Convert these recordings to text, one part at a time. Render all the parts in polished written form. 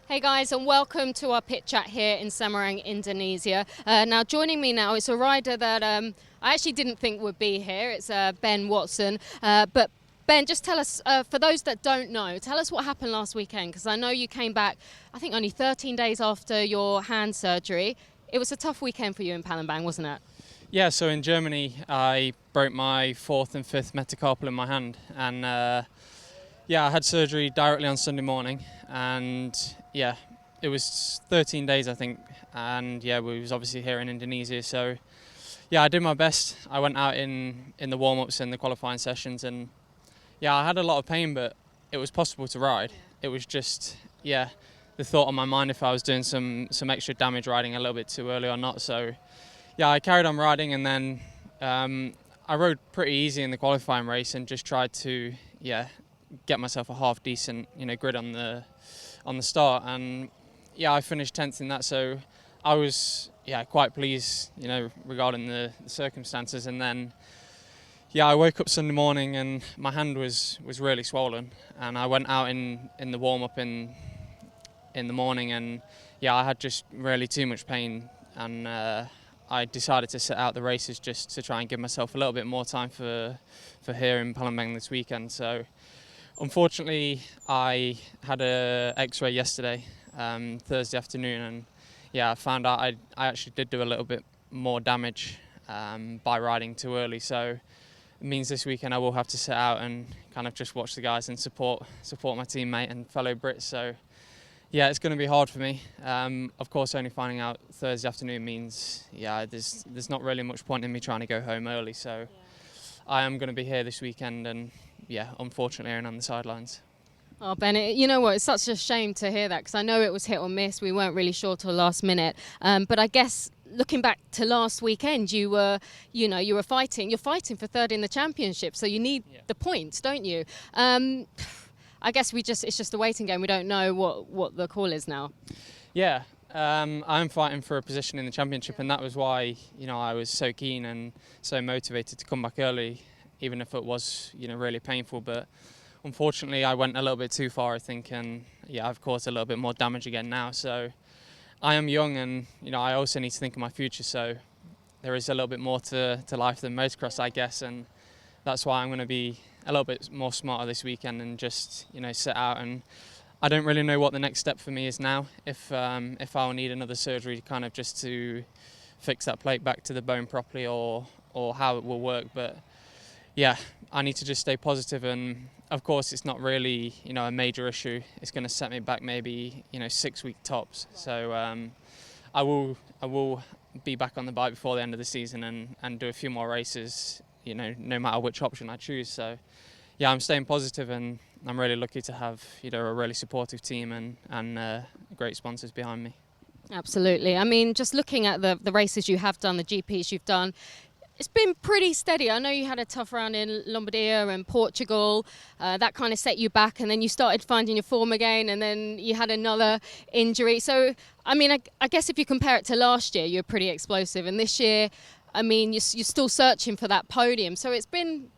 Hey guys, and welcome to our pit chat here in Semarang, Indonesia. Now joining me now is a rider that I actually didn't think would be here. It's Ben Watson. But Ben, just tell us, for those that don't know, tell us what happened last weekend, because I know you came back, I think only 13 days after your hand surgery. It was a tough weekend for you in Palembang, wasn't it? Yeah, so in Germany, I broke my fourth and fifth metacarpal in my hand, and I had surgery directly on Sunday morning, and it was 13 days, I think, and we was obviously here in Indonesia, so I did my best. I went out in the warm-ups and the qualifying sessions, and I had a lot of pain, but it was possible to ride. It was just, the thought on my mind if I was doing some extra damage riding a little bit too early or not, so I carried on riding, and then I rode pretty easy in the qualifying race and just tried to get myself a half decent grid on the start, and I finished 10th in that, so I was quite pleased regarding the circumstances. And then I woke up Sunday morning and my hand was really swollen, and I went out in the warm up in the morning, and I had just really too much pain, and I decided to sit out the races just to try and give myself a little bit more time for here in Palembang this weekend. So unfortunately, I had a X-ray yesterday, Thursday afternoon, and I found out I actually did do a little bit more damage by riding too early. So it means this weekend I will have to sit out and kind of just watch the guys and support my teammate and fellow Brits. So it's going to be hard for me. Of course, only finding out Thursday afternoon means there's not really much point in me trying to go home early. So I am going to be here this weekend, and unfortunately, erring on the sidelines. Oh, Bennett, you know what? It's such a shame to hear that, because I know it was hit or miss. We weren't really sure till last minute. But I guess looking back to last weekend, you were fighting. You're fighting for third in the championship, so you need the points, don't you? I guess it's just a waiting game. We don't know what the call is now. Yeah, I'm fighting for a position in the championship, and that was why I was so keen and so motivated to come back early, even if it was really painful. But unfortunately, I went a little bit too far, I think, and I've caused a little bit more damage again now. So I am young, and I also need to think of my future. So there is a little bit more to life than motocross, I guess, and that's why I'm going to be a little bit more smarter this weekend and just sit out. And I don't really know what the next step for me is now. If I'll need another surgery kind of just to fix that plate back to the bone properly, or how it will work. But I need to just stay positive, and of course it's not really a major issue. It's going to set me back maybe 6 week tops. So I will be back on the bike before the end of the season and do a few more races, no matter which option I choose. So I'm staying positive, and I'm really lucky to have a really supportive team and great sponsors behind me. Absolutely. I mean, just looking at the races you have done, the GPs you've done, it's been pretty steady. I know you had a tough round in Lombardia and Portugal. That kind of set you back, and then you started finding your form again, and then you had another injury. So, I mean, I guess if you compare it to last year, you're pretty explosive. And this year, I mean, you're still searching for that podium. So it's been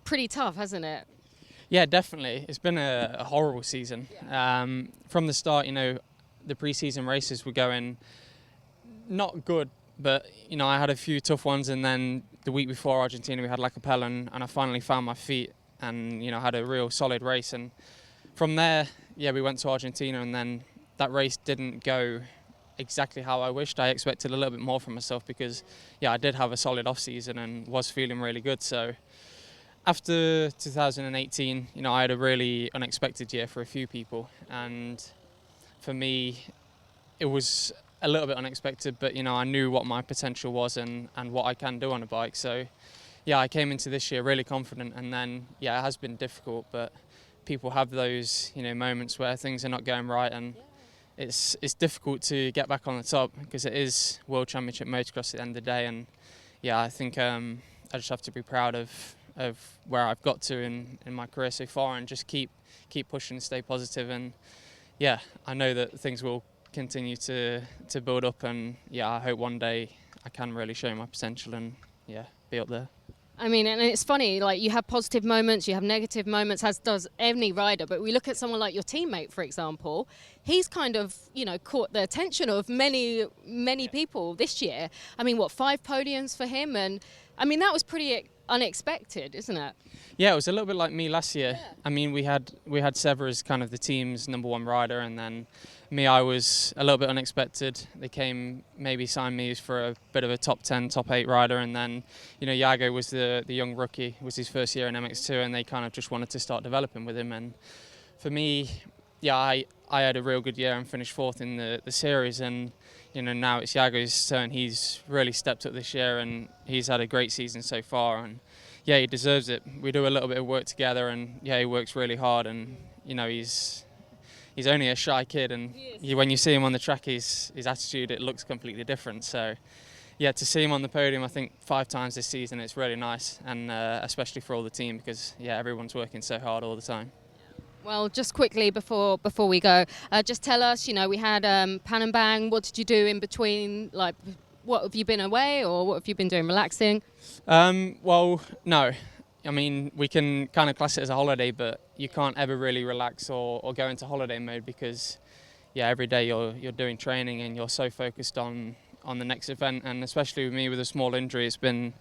pretty tough, hasn't it? Yeah, definitely. It's been a horrible season. From the start, the pre-season races were going not good, but I had a few tough ones, and then the week before Argentina we had La Capella, and I finally found my feet, and had a real solid race. And from there, we went to Argentina, and then that race didn't go exactly how I wished. I expected a little bit more from myself, because I did have a solid off season and was feeling really good. So after 2018, I had a really unexpected year for a few people, and for me it was a little bit unexpected, but I knew what my potential was and what I can do on a bike. So I came into this year really confident, and then it has been difficult, but people have those moments where things are not going right, and it's difficult to get back on the top, because it is World Championship motocross at the end of the day. And I think I just have to be proud of where I've got to in my career so far, and just keep pushing and stay positive. And I know that things will continue to build up, and I hope one day I can really show my potential and be up there. I mean, and it's funny, like you have positive moments, you have negative moments, as does any rider. But we look at someone like your teammate, for example. He's kind of, caught the attention of many people this year. I mean, what, 5 podiums for him? And I mean, that was pretty unexpected, isn't it? Yeah, it was a little bit like me last year. Yeah. I mean, we had Sever as kind of the team's #1 rider, and then me, I was a little bit unexpected. They maybe signed me for a bit of a top 10, top 8 rider, and then, Jago was the young rookie, it was his first year in MX2, and they kind of just wanted to start developing with him. And for me, yeah, I had a real good year and finished 4th in the series, and now it's Jago's turn. He's really stepped up this year, and he's had a great season so far, and yeah, he deserves it. We do a little bit of work together, and yeah, he works really hard, and he's only a shy kid, and when you see him on the track, his attitude, it looks completely different. So yeah, to see him on the podium, I think 5 times this season, it's really nice, and especially for all the team, because yeah, everyone's working so hard all the time. Well, just quickly before we go, just tell us, we had Pan and Bang. What did you do in between? Like, what have you been away, or what have you been doing, relaxing? Well, no. I mean, we can kind of class it as a holiday, but you can't ever really relax or go into holiday mode, because yeah, every day you're doing training and you're so focused on the next event. And especially with me with a small injury, it's been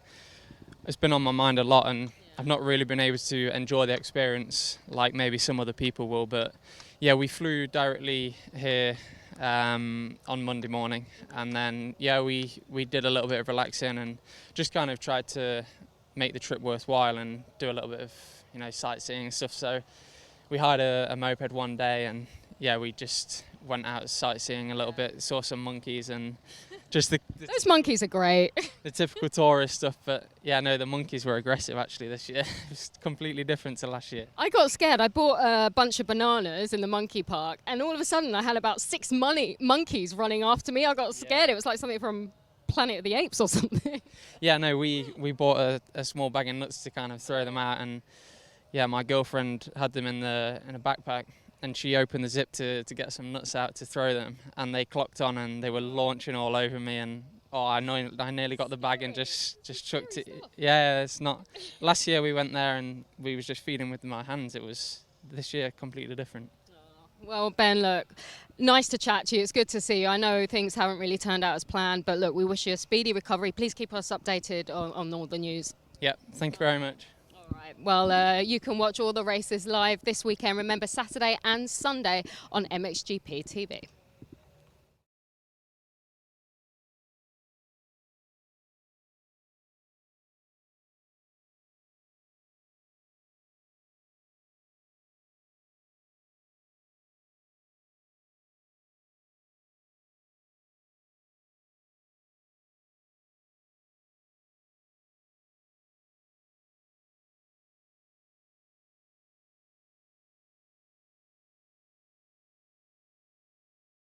on my mind a lot, and I've not really been able to enjoy the experience like maybe some other people will. But yeah, we flew directly here on Monday morning, and then yeah, we did a little bit of relaxing and just kind of tried to make the trip worthwhile and do a little bit of sightseeing and stuff. So we hired a moped one day, and yeah, we just went out sightseeing a little bit, saw some monkeys, and just those monkeys are great. The typical tourist stuff. But yeah, no, the monkeys were aggressive actually this year. It was completely different to last year. I got scared. I bought a bunch of bananas in the monkey park, and all of a sudden I had about 6 monkeys running after me. I got scared. Yeah. It was like something from Planet of the Apes or something. Yeah, no, we bought a small bag of nuts to kind of throw them out, and yeah, my girlfriend had them in a backpack, and she opened the zip to get some nuts out to throw them, and they clocked on and they were launching all over me, and I nearly got the bag and just chucked it. Yeah, it's not. Last year we went there and we was just feeding with my hands. It was this year completely different. Well, Ben, look, nice to chat to you. It's good to see you. I know things haven't really turned out as planned, but look, we wish you a speedy recovery. Please keep us updated on all the news. Yeah, thank you very much. All right. Well, you can watch all the races live this weekend. Remember, Saturday and Sunday on MXGP TV.